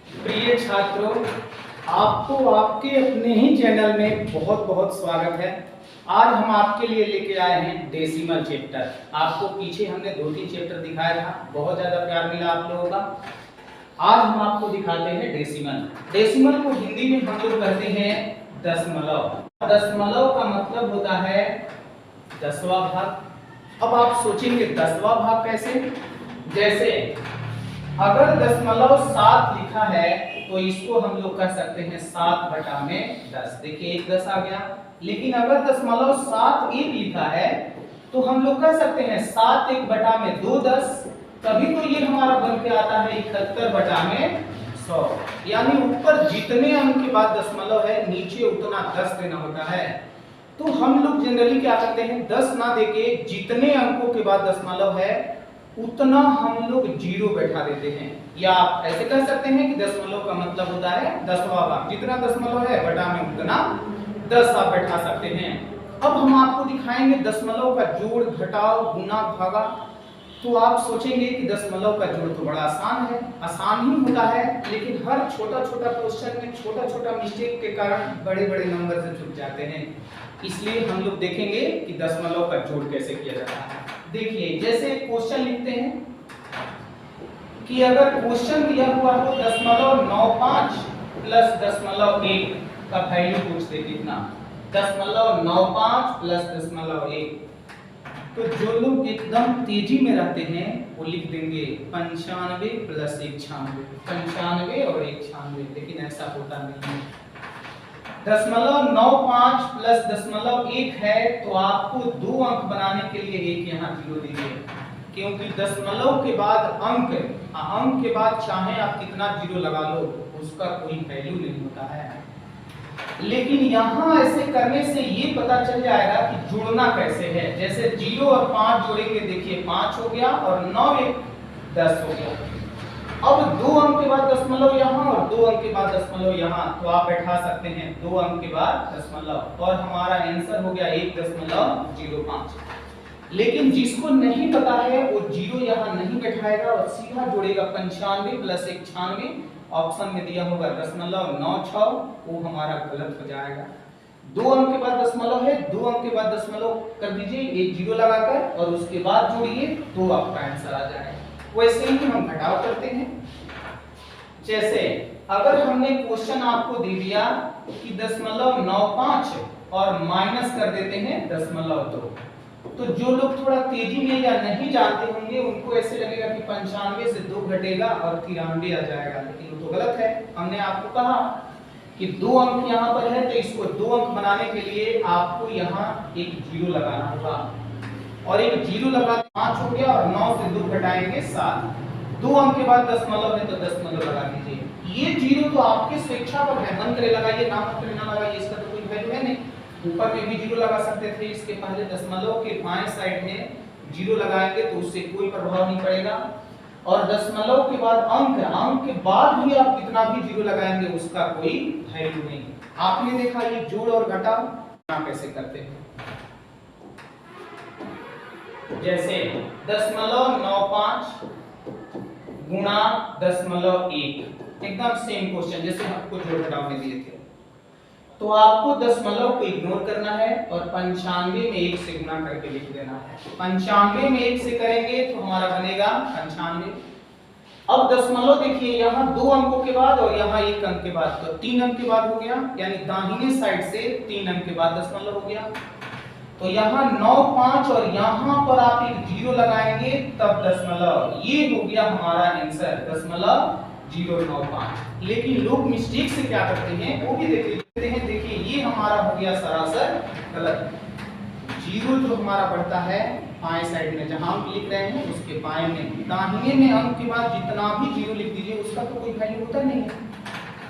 प्रिय छात्रों, आपको आपके अपने ही चैनल में बहुत बहुत स्वागत है। आज हम आपके लिए लेके आए हैं डेसिमल चैप्टर। आपको पीछे हमने 2-3 चैप्टर दिखाया था, बहुत ज्यादा प्यार मिला आप लोगों का। आज हम आपको दिखाते हैं डेसिमल। डेसिमल को हिंदी में हम लोग कहते हैं दशमलव। दशमलव का मतलब होता है 10वां भाग। अब आप सोचेंगे 10वां भाग कैसे? जैसे अगर 7 लिखा है तो इसको हम लोग कह सकते हैं 7/10। देखिए 1 10 आ गया। लेकिन अगर 7.1 लिखा है तो हम लोग कह सकते हैं 7 1/2 10। तभी तो ये हमारा बन के आता है 71/100। यानी ऊपर जितने अंक के बाद दशमलव है नीचे उतना 10 देना होता है। तो हम लोग जनरली क्या करते हैं, 10 ना देके जितने अंकों के बाद दशमलव है उतना हम लोग 0 बैठा देते हैं। या आप ऐसे कह सकते हैं कि दशमलव का मतलब होता है 10वां भाग। जितना दशमलव है बटा में उतना 10 आप बैठा सकते हैं। अब हम आपको दिखाएंगे दशमलव का जोड़, घटाव, गुना, भागा। तो आप सोचेंगे कि दशमलव का जोड़ तो बड़ा आसान है, आसान ही होता है, लेकिन हर छोटा छोटा क्वेश्चन में छोटा छोटा मिस्टेक के कारण बड़े बड़े नंबर से चूक जाते हैं। इसलिए हम लोग देखेंगे कि दशमलव का जोड़ कैसे किया जाता है। देखिए जैसे क्वेश्चन लिखते हैं कि अगर क्वेश्चन दिया हुआ हो 0.95 प्लस 0.1 का वैल्यू पूछते कितना, 0.95 प्लस 0.1। तो जो लोग एकदम तेजी में रहते हैं वो लिख देंगे 95 प्लस 196, 95 और 196। लेकिन ऐसा होता नहीं है। 0.95 प्लस 0.1 है तो आपको 2 अंक बनाने के लिए एक यहाँ 0 दीजिए, क्योंकि दशमलव के बाद अंक के बाद चाहे आप कितना 0 लगा लो उसका कोई वैल्यू नहीं होता है। लेकिन यहाँ ऐसे करने से ये पता चल जाएगा कि जोड़ना कैसे है। जैसे 0 और 5 जोड़ेंगे, देखिए 5 हो गया और 9 1 10 हो गया। अब 2 अंक के बाद दशमलव यहाँ और 2 अंक के बाद दशमलव यहाँ, तो आप बैठा सकते हैं 2 अंक के बाद दशमलव और हमारा आंसर हो गया 1.05। लेकिन जिसको नहीं पता है वो 0 यहाँ नहीं बैठाएगा और सीधा जोड़ेगा 95 प्लस 196। ऑप्शन में दिया होगा 0.96, वो हमारा गलत हो जाएगा। 2 अंक के बाद दशमलव है, 2 अंक के बाद दशमलव कर दीजिए, एक 0 लगाकर और उसके बाद जोड़िए तो आपका आंसर आ जाएगा। वैसे ही हम घटाव करते हैं। जैसे अगर हमने क्वेश्चन आपको दे दिया कि 0.95 और माइनस कर देते हैं 0.2, तो जो लोग थोड़ा तेजी में या नहीं जानते होंगे उनको ऐसे लगेगा कि 95 से 2 घटेगा और 93 आ जाएगा, लेकिन वो तो गलत है। हमने आपको कहा कि 2 अंक यहाँ पर है तो इसको 2 अंक बनाने के लिए आपको यहाँ एक 0 लगाना होगा और एक 0 लगा 5 हो गया और 9 से 2 घटाएंगे 7। 2 अंक के बाद दशमलव है तो दशमलव लगा दीजिए। ये 0 तो आपके स्वेच्छा पर है, मन करे लगाइए, ना मन करे ना लगाइए, इसका तो कोई वैल्यू है नहीं। ऊपर में भी 0 लगा सकते थे, इसके पहले दशमलव के बाएं साइड में 0 लगाएंगे तो उससे कोई प्रभाव नहीं पड़ेगा। और दशमलव के बाद अंक के बाद भी आप कितना भी 0 लगाएंगे उसका कोई वैल्यू नहीं। आपने देखा ये जोड़ और घटाव कैसे करते हैं। जैसे 0.95 गुणा 0.1, एकदम सेम क्वेश्चन जैसे आपको जोड़ घटाव में दिए थे। तो आपको दशमलव को इग्नोर करना है और 95 में 1 से गुणा करके लिख देना है। 95 में 1 से करेंगे तो हमारा बनेगा 95। अब दशमलव देखिए यहाँ 2 अंकों के बाद और यहाँ 1 अंक के बाद, तो 3 अंक के बाद हो गया, यानी दाहिने साइड से 3 अंक के बाद दशमलव हो गया। तो यहाँ 9 5 और यहाँ पर आप एक 0 लगाएंगे तब दशमलव, ये हो गया हमारा आंसर 0.095। लेकिन लोग मिस्टेक से क्या करते हैं वो भी देख लेते हैं। देखिए ये हमारा हो गया सरासर गलत। 0 जो हमारा बढ़ता है बाएं साइड में, जहां हम लिख रहे हैं उसके बाएं में, दाहिने में अंक के बाद जितना भी 0 लिख दीजिए उसका तो कोई वैल्यू होता नहीं है।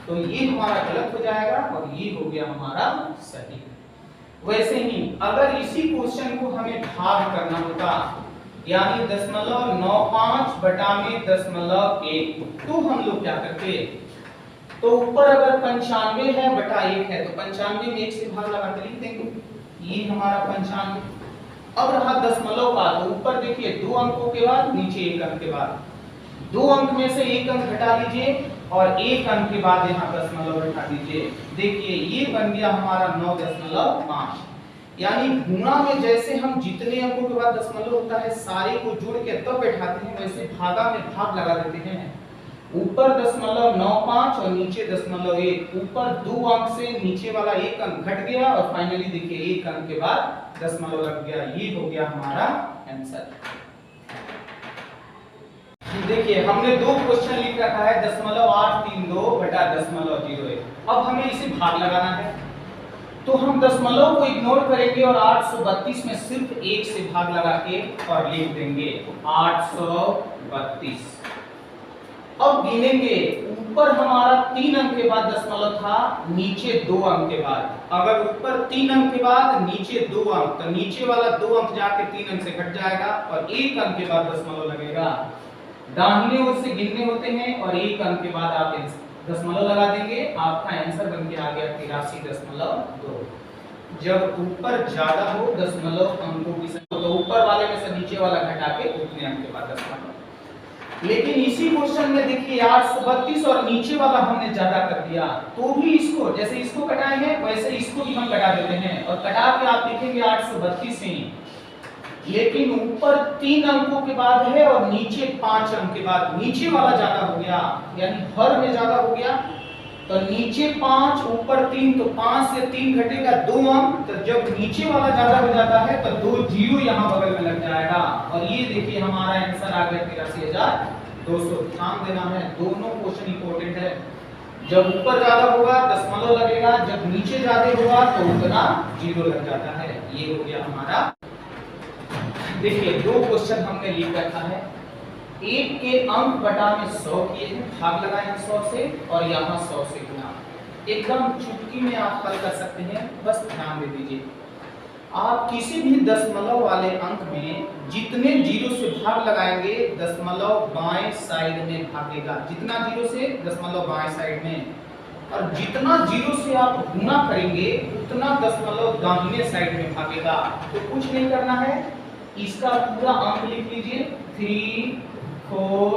तो ये हमारा गलत हो जाएगा और ये हो गया हमारा सही। वैसे ही अगर इसी क्वेश्चन को हमें भाग करना होता, यानी 0.95 बटा में 0.1, तो हम लोग क्या करते, तो ऊपर अगर 95 है बटा 1 है तो 95 में 1 से भाग लगा कर लिख देंगे, ये हमारा 95। अब रहा दशमलव का, तो ऊपर देखिए 2 अंकों के बाद, नीचे 1 अंक के बाद दो अंक में से एक अंक घटा दीजिए और एक अंक के बाद यहाँ दशमलव बैठा दीजिए। देखिए ये बन गया हमारा 9.5। यानी गुणा में जैसे हम जितने अंकों के बाद दशमलव होता है सारे को जोड़ के तब बैठाते हैं, वैसे भागा में भाग लगा देते हैं। ऊपर 0.95 और नीचे 0.1। ऊपर 2 अंक से नीचे वाला एक अंक घट गया और फाइनली देखिए एक अंक के बाद दशमलव लग गया। ये हो गया हमारा आंसर। देखिए हमने दो क्वेश्चन लिख रखा है 0.832 बटा 0.01। अब हमें इसे भाग लगाना है, तो हम दशमलव को इग्नोर करेंगे और 832 में सिर्फ एक से भाग लगा के और लिख देंगे 832। अब गिनेंगे, ऊपर हमारा 3 अंक के बाद दशमलव था, नीचे 2 अंक के बाद। अगर ऊपर 3 अंक के बाद नीचे 2 अंक, तो नीचे वाला 2 अंक जाके 3 अंक से घट जाएगा और 1 अंक के बाद दशमलव लगेगा। दाहिने ओर से गिनने होते हैं और 1 अंक के बाद आप दशमलव लगा देंगे, आपका आंसर बन के आ गया 83.2। जब ऊपर ज्यादा हो दशमलव अंकों की संख्या तो ऊपर वाले में से नीचे वाला घटा के उतने अंक के बाद दशमलव। लेकिन इसी क्वेश्चन में देखिए 832 और नीचे वाला हमने ज्यादा कर दिया, तो भी इसको जैसे इसको कटाए हैं वैसे इसको भी हम कटा देते हैं और कटा के आप लिखेंगे 832 ही। लेकिन ऊपर 3 अंकों के बाद है और नीचे 5 अंक के बाद, नीचे वाला ज्यादा हो गया यानी हर में ज्यादा हो गया। तो नीचे 5 ऊपर 3, तो 5 से 3 घटेगा 2 अंक। तो जब नीचे वाला ज्यादा हो जाता है तो 2 जीरो यहाँ बगल में लग जाएगा और ये देखिए हमारा आंसर आ गया 83,200। ध्यान देना है, दोनों क्वेश्चन इंपॉर्टेंट है। जब ऊपर ज्यादा होगा दशमलव लगेगा, जब नीचे ज्यादा होगा तो उतना जीरो लग जाता है। ये हो गया हमारा। देखिए दो क्वेश्चन हमने लिख रखा है, एक के अंक बटा में 100 किए हैं, भाग लगाए हैं 100 से और यहाँ 100 से गुना। एकदम चुटकी में आप हल कर सकते हैं, बस ध्यान दे दीजिए। आप किसी भी दशमलव वाले अंक में जितने जीरो से भाग लगाएंगे दशमलव बाएं साइड में भागेगा, जितना जीरो से दशमलव बाएं साइड में, और जितना जीरो से आप गुना करेंगे उतना दशमलव दाहिने साइड में भागेगा। तो कुछ नहीं करना है, इसका पूरा अंक लिख लीजिए 3 4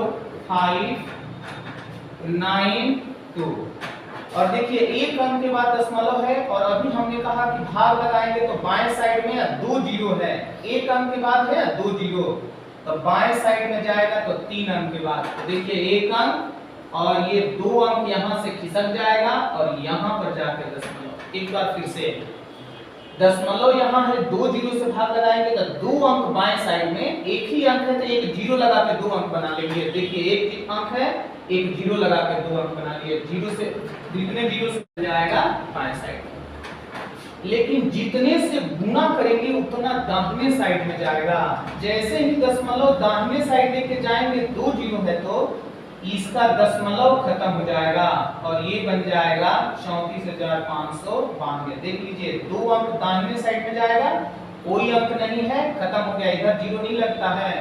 5 9 2। और देखिए एक अंक के बाद दशमलव है और अभी हमने कहा कि भाग लगाएंगे तो बाएं साइड में 2 जीरो है, एक अंक के बाद है 2 जीरो, तो बाएं साइड में जाएगा तो 3 अंक के बाद। तो देखिए एक अंक और ये 2 अंक यहाँ से खिसक जाएगा और यहाँ पर जाकर दशमलव। एक बार फिर से, दशमलव यहाँ है 2 जीरो से भाग लगाएंगे तो 2 अंक बाएं साइड में, एक ही अंक है तो एक जीरो लगा के 2 अंक बना लेंगे। देखिए एक अंक है, एक जीरो लगा के 2 अंक बना लिए, जीरो से जितने जीरो से जाएगा बाएं साइड। लेकिन जितने से गुना करेंगे उतना दाहिने साइड में जाएगा। जैसे ही दशमलव दाहिने साइड लेके जाएंगे 2 जीरो है तो इसका दशमलव खत्म हो जाएगा और ये बन जाएगा 34,592। देख लीजिए 2 अंक दाहिने साइड में जाएगा, कोई अंक नहीं है, खत्म हो गया, इधर जीरो नहीं लगता है।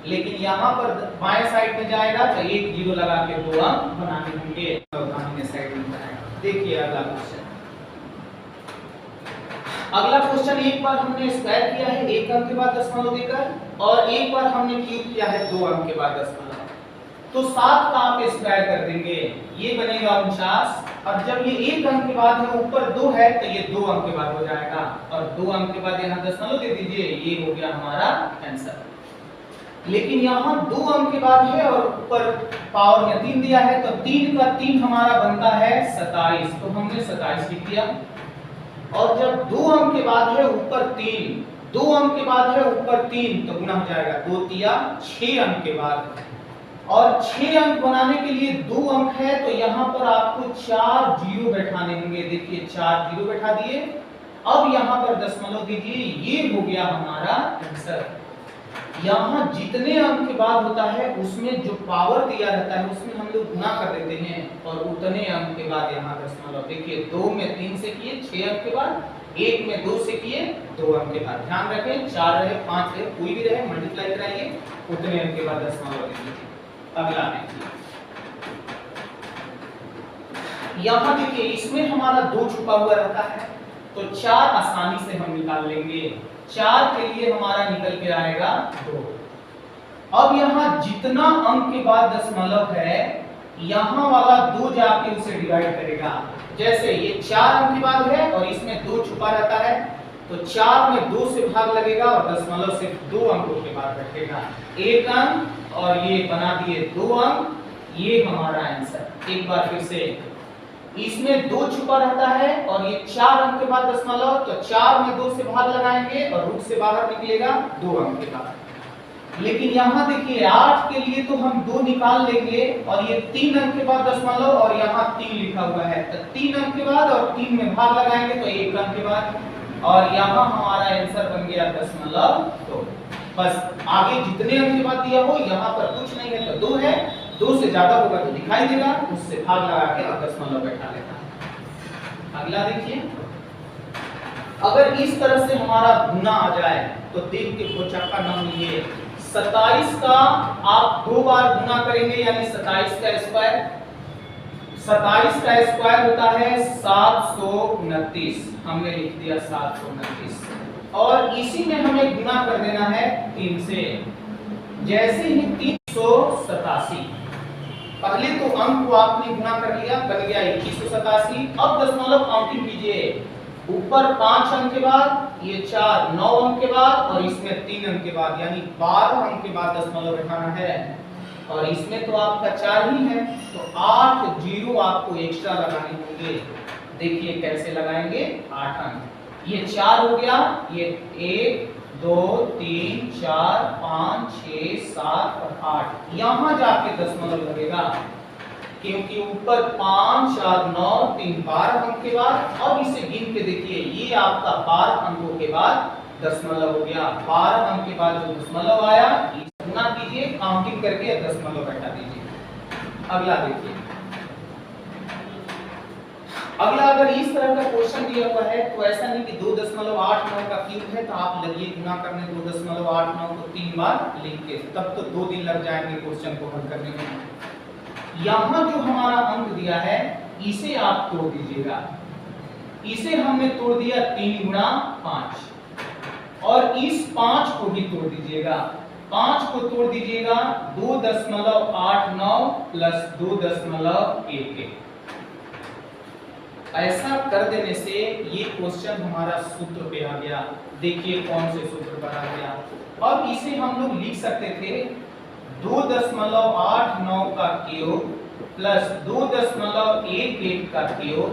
लेकिन यहाँ पर बाएं साइड में जाएगा तो एक जीरो लगा के 2 अंक बनाने होंगे और दाहिने साइड में जाएगा। देखिए अगला क्वेश्चन। अगला क्वेश्चन एक बार हमने स्क्वायर किया है 1 अंक के बाद दशमलव देकर, और एक बार हमने क्यूब किया है 2 अंक के बाद दशमलव। तो 7 का आप स्क्वायर कर देंगे, ये बनेगा 49। और जब ये 1 अंक के बाद है ऊपर 2 है तो ये 2 अंक के बाद हो जाएगा और 2 अंक के बाद यहाँ दशमलव दे दीजिए, ये हो गया हमारा आंसर। लेकिन यहाँ 2 अंक के बाद है और ऊपर पावर में 3 दिया है तो 3 का 3 हमारा बनता है 27, तो हमने 27 लिख दिया। और जब 2 अंक के बाद है ऊपर 3, 2 अंक के बाद है ऊपर 3 तो गुना हो जाएगा 2 तिया 6 अंक के बाद। और 6 अंक बनाने के लिए 2 अंक है तो यहाँ पर आपको 4 जीरो बैठाने होंगे। देखिए 4 जीरो बैठा दिए, अब यहाँ पर दशमलव दीजिए, ये हो गया हमारा आंसर। यहाँ जितने अंक के बाद होता है उसमें जो पावर दिया रहता है उसमें हम लोग गुना कर देते हैं और उतने अंक के बाद यहाँ दशमलव। देखिए 2 में 3 से किए 6 अंक के बाद, 1 में 2 से किए 2 अंक के बाद। ध्यान रखें 4 रहे 5 रहे कोई भी रहे मल्टीप्लाई कराइए, उतने अंक के बाद दशमलव दीजिए। अगला यहाँ देखिए इसमें हमारा 2 छुपा हुआ रहता है तो 4 आसानी से हम निकाल लेंगे। 4 के लिए हमारा निकल के आएगा 2। अब यहाँ जितना अंक के बाद दशमलव है, यहाँ वाला 2 जाके उसे डिवाइड करेगा। जैसे ये 4 अंक के बाद है और इसमें 2 छुपा रहता है, तो 4 में 2 से भाग लगेगा और दशमलव सिर्फ 2 अंकों के बाद बैठेगा। 1 अंक और ये बना दिए 2 अंक, ये हमारा आंसर। एक बार फिर से, इसमें 2 छुपा रहता है और ये 4 अंक के बाद दशमलव, तो 4 में 2 से भाग लगाएंगे और रूट से बाहर निकलेगा 2 अंक के बाद। लेकिन यहाँ देखिए 8 के लिए तो हम 2 निकाल लेंगे और ये 3 अंक के बाद दशमलव और यहाँ 3 लिखा हुआ है, तो 3 अंक के बाद और 3 में भाग लगाएंगे तो 1 अंक के बाद, और यहाँ हमारा आंसर बन गया दशमलव 2। बस आगे जितने अंक के बाद दिया हो, यहाँ पर कुछ नहीं है तो 2 है, 2 से ज्यादा होगा तो दिखाई देगा, उससे भाग लगा के और दशमलव बैठा लेना। अगला देखिए, अगर इस तरह से हमारा गुना आ जाए तो देख के कोचक्का नाम लिए। 27 का आप 2 बार गुना करेंगे यानी 27 का स्क्वायर। 27 का स्क्वायर होता है 729, हमने लिख दिया 729, और इसी में हमें गुना कर देना है 3 से। जैसे ही 387, पहले तो अंक को आपने गुना कर लिया, बन गया 2187। अब दशमलव काउंटिंग कीजिए, ऊपर 5 अंक के बाद ये 4, 9 अंक के बाद और इसमें 3 अंक के बाद, यानी 12 अंक के बाद दशमलव बैठाना है, और इसमें तो आपका 4 ही है, तो 8 जीरो आपको एक्स्ट्रा लगाने होंगे। देखिए कैसे लगाएंगे, 8 अंक, ये 4 हो गया, ये 1 2 3 4 5 6 7 और 8, यहाँ जाके दशमलव लगेगा, क्योंकि ऊपर 5 4 9 3 12 अंक के बाद। अब इसे गिन के देखिए, ये आपका 12 अंकों के बाद दशमलव हो गया। 12 अंक के बाद जो दशमलव आया, इसे गुना कीजिए, काउंटिंग करके दशमलव बैठा दीजिए। अगला देखिए, अगला अगर इस तरह का क्वेश्चन दिया हुआ है तो ऐसा नहीं कि 2.89 का क्यूब है तो आप लगिए गुना करने 2.89 को 3 बार लिख के, तब तो 2 दिन लग जाएंगे क्वेश्चन को हल करने में। यहाँ जो हमारा अंक दिया है इसे आप तोड़ दीजिएगा, इसे हमने तोड़ दिया 3 गुणा 5, और इस 5 को भी तोड़ दीजिएगा। 5 को तोड़ दीजिएगा 2.89 प्लस 2.11। ऐसा कर देने से ये क्वेश्चन हमारा सूत्र पे आ गया। देखिए कौन से सूत्र पर आ गया। अब इसे हम लोग लिख सकते थे 2.89 का क्यूब प्लस 2.11 का क्यूब।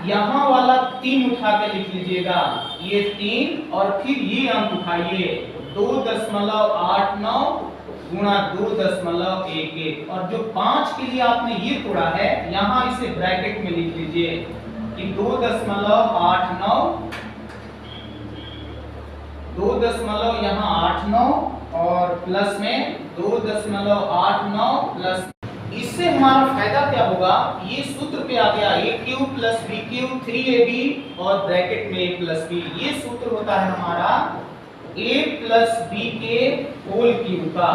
यहाँ वाला 3 उठा के लिख लीजिएगा, ये 3, और फिर ये अंक उठाइए 2.89 गुणा 2.11, और जो 5 के लिए आपने ये तोड़ा है यहाँ इसे ब्रैकेट में लिख लीजिए कि 2.89 यहाँ 89 और प्लस में 2.89 प्लस। इससे हमारा फायदा क्या होगा, ये सूत्र पे आ गया a cube plus b cube 3ab और ब्रैकेट में a प्लस b। ये सूत्र होता है हमारा a प्लस b के होल क्यूब का,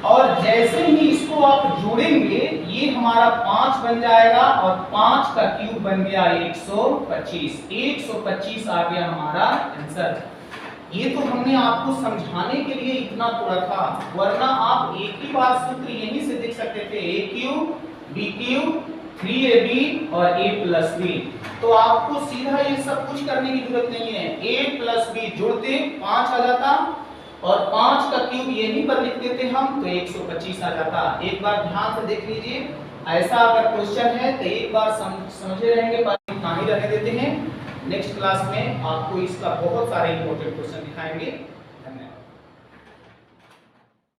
और जैसे ही इसको आप जोड़ेंगे ये हमारा 5 बन जाएगा और 5 का क्यूब बन गया 125। 125 आ गया हमारा आंसर। ये तो हमने आपको समझाने के लिए इतना तोड़ा था, वरना आप एक ही बार सूत्र यहीं से देख सकते थे, a cube b cube 3ab और a प्लस b। तो आपको सीधा ये सब कुछ करने की जरूरत नहीं है, a प्लस b जोड़ते 5 आ जाता और 5 का क्यूब यहीं पर लिख देते हम तो 125 आ जाता। एक बार ध्यान से देख लीजिए, ऐसा अगर क्वेश्चन है तो एक बार समझे रहेंगे, कहानी रहने देते हैं। नेक्स्ट क्लास में आपको इसका बहुत सारे इंपॉर्टेंट क्वेश्चन दिखाएंगे। धन्यवाद।